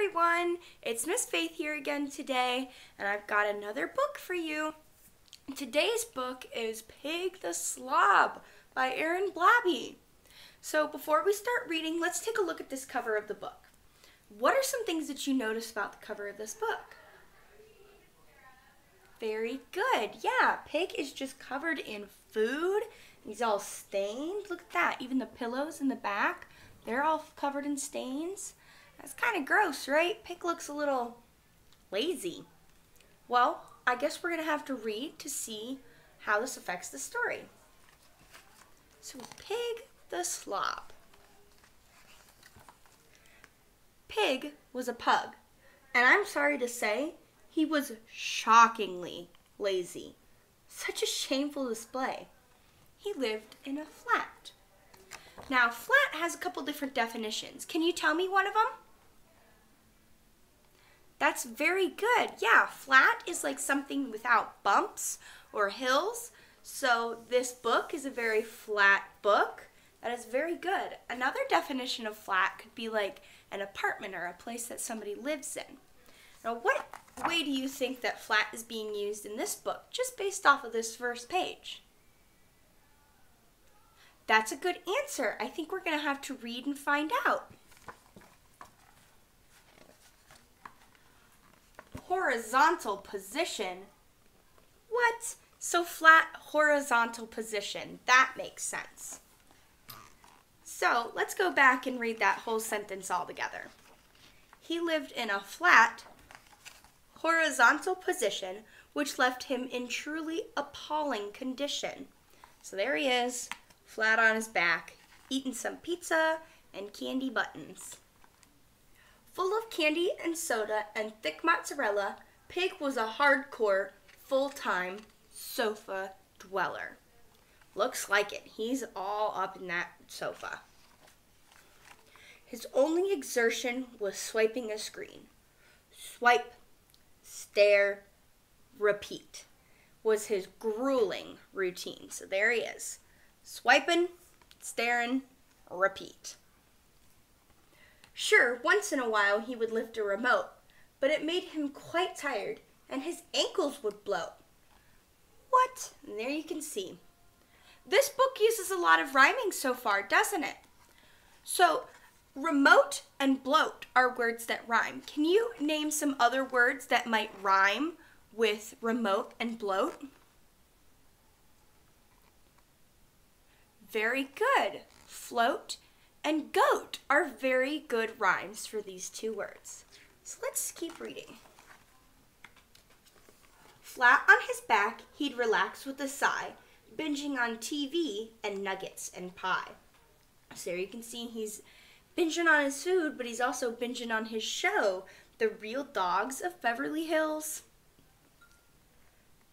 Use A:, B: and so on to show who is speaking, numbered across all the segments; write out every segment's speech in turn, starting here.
A: everyone, it's Miss Faith here again today, and I've got another book for you. Today's book is Pig the Slob by Blabey. So before we start reading, let's take a look at this cover of the book. What are some things that you notice about the cover of this book? Very good. Yeah, Pig is just covered in food. He's all stained. Look at that. Even the pillows in the back, they're all covered in stains. That's kind of gross, right? Pig looks a little lazy. Well, I guess we're going to have to read to see how this affects the story. So, Pig the Slob. Pig was a pug, and I'm sorry to say, he was shockingly lazy. Such a shameful display. He lived in a flat. Now, flat has a couple different definitions. Can you tell me one of them? That's very good. Yeah, flat is like something without bumps or hills. So this book is a very flat book. That is very good. Another definition of flat could be like an apartment or a place that somebody lives in. Now, what way do you think that flat is being used in this book, just based off of this first page? That's a good answer. I think we're going to have to read and find out. Horizontal position. What? So flat horizontal position. That makes sense. So let's go back and read that whole sentence all together. He lived in a flat horizontal position, which left him in truly appalling condition. So there he is, flat on his back, eating some pizza and candy buttons. Full of candy and soda and thick mozzarella, Pig was a hardcore, full-time sofa dweller. Looks like it. He's all up in that sofa. His only exertion was swiping a screen. Swipe, stare, repeat was his grueling routine. So there he is. Swiping, staring, repeat. Sure, once in a while he would lift a remote, but it made him quite tired, and his ankles would bloat. What? And there you can see. This book uses a lot of rhyming so far, doesn't it? So, remote and bloat are words that rhyme. Can you name some other words that might rhyme with remote and bloat? Very good. Float and goat are very good rhymes for these two words. So let's keep reading. Flat on his back, he'd relax with a sigh, binging on TV and nuggets and pie. So there you can see he's binging on his food, but he's also binging on his show, The Real Dogs of Beverly Hills.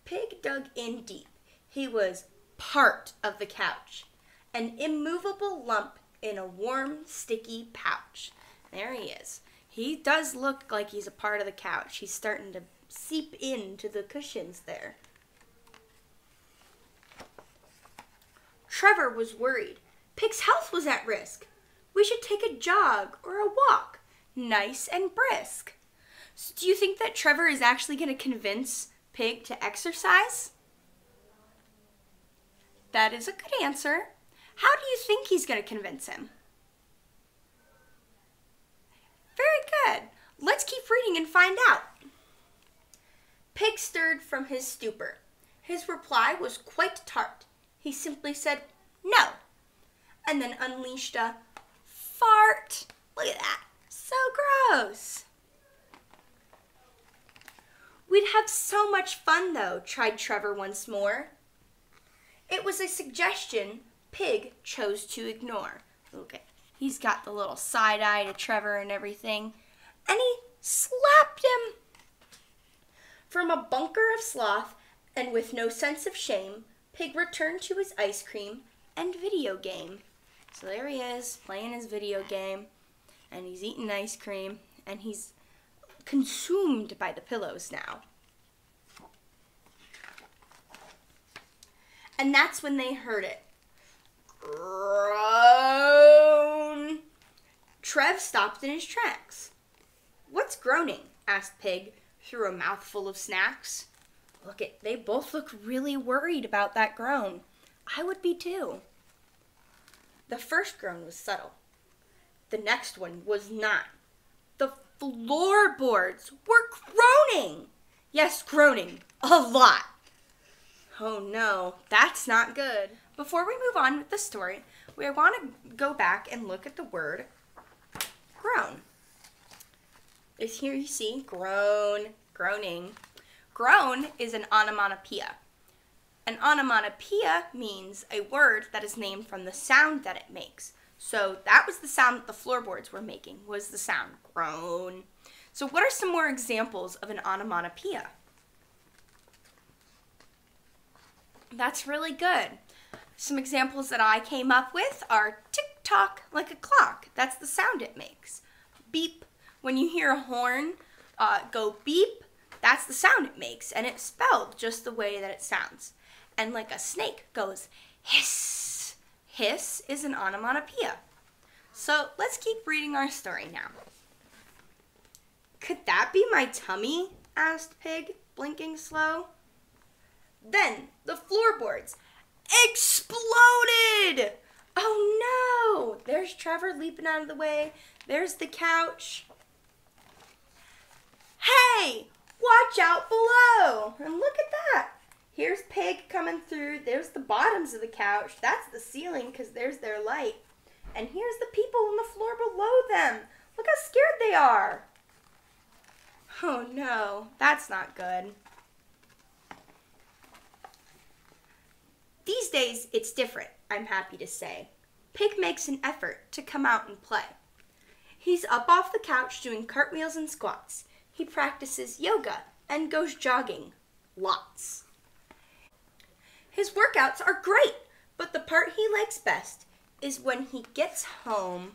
A: Pig dug in deep. He was part of the couch, an immovable lump in a warm, sticky pouch. There he is. He does look like he's a part of the couch. He's starting to seep into the cushions there. Trevor was worried. Pig's health was at risk. We should take a jog or a walk, nice and brisk. So do you think that Trevor is actually going to convince Pig to exercise? That is a good answer. How do you think he's going to convince him? Very good. Let's keep reading and find out. Pig stirred from his stupor. His reply was quite tart. He simply said, no, and then unleashed a fart. Look at that. So gross. We'd have so much fun, though, tried Trevor once more. It was a suggestion Pig chose to ignore. Okay, he's got the little side eye to Trevor and everything, and he slapped him. From a bunker of sloth, and with no sense of shame, Pig returned to his ice cream and video game. So there he is, playing his video game, and he's eating ice cream, and he's consumed by the pillows now. And that's when they heard it. Groan. Trev stopped in his tracks. "What's groaning?" asked Pig through a mouthful of snacks. They both look really worried about that groan. I would be too. The first groan was subtle. The next one was not. The floorboards were groaning. Yes, groaning. A lot. Oh no, that's not good. Before we move on with the story, we want to go back and look at the word groan. Here you see groan, groaning. Groan is an onomatopoeia. An onomatopoeia means a word that is named from the sound that it makes. So that was the sound that the floorboards were making, was the sound groan. So what are some more examples of an onomatopoeia? That's really good. Some examples that I came up with are tick-tock, like a clock. That's the sound it makes. Beep, when you hear a horn go beep, that's the sound it makes, and it's spelled just the way that it sounds. And like a snake goes hiss. Hiss is an onomatopoeia. So let's keep reading our story now. "Could that be my tummy?" asked Pig, blinking slow. Then the floorboards exploded! Oh no! There's Trevor leaping out of the way. There's the couch. Hey! Watch out below! And look at that! Here's Pig coming through. There's the bottoms of the couch. That's the ceiling because there's their light. And here's the people on the floor below them. Look how scared they are. Oh no, that's not good. These days, it's different, I'm happy to say. Pig makes an effort to come out and play. He's up off the couch doing cartwheels and squats. He practices yoga and goes jogging. Lots. His workouts are great, but the part he likes best is when he gets home,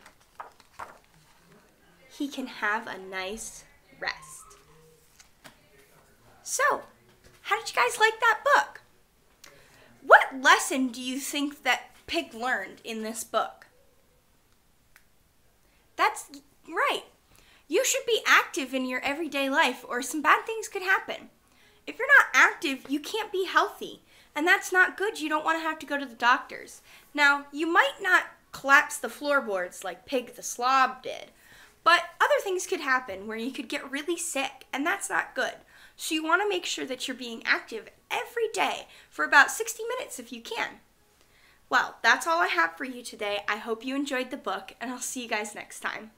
A: he can have a nice rest. So, how did you guys like that book? What lesson do you think that Pig learned in this book? That's right. You should be active in your everyday life or some bad things could happen. If you're not active, you can't be healthy. And that's not good. You don't want to have to go to the doctors. Now, you might not collapse the floorboards like Pig the Slob did, but other things could happen where you could get really sick, and that's not good. So you want to make sure that you're being active every day for about 60 minutes if you can. Well, that's all I have for you today. I hope you enjoyed the book, and I'll see you guys next time.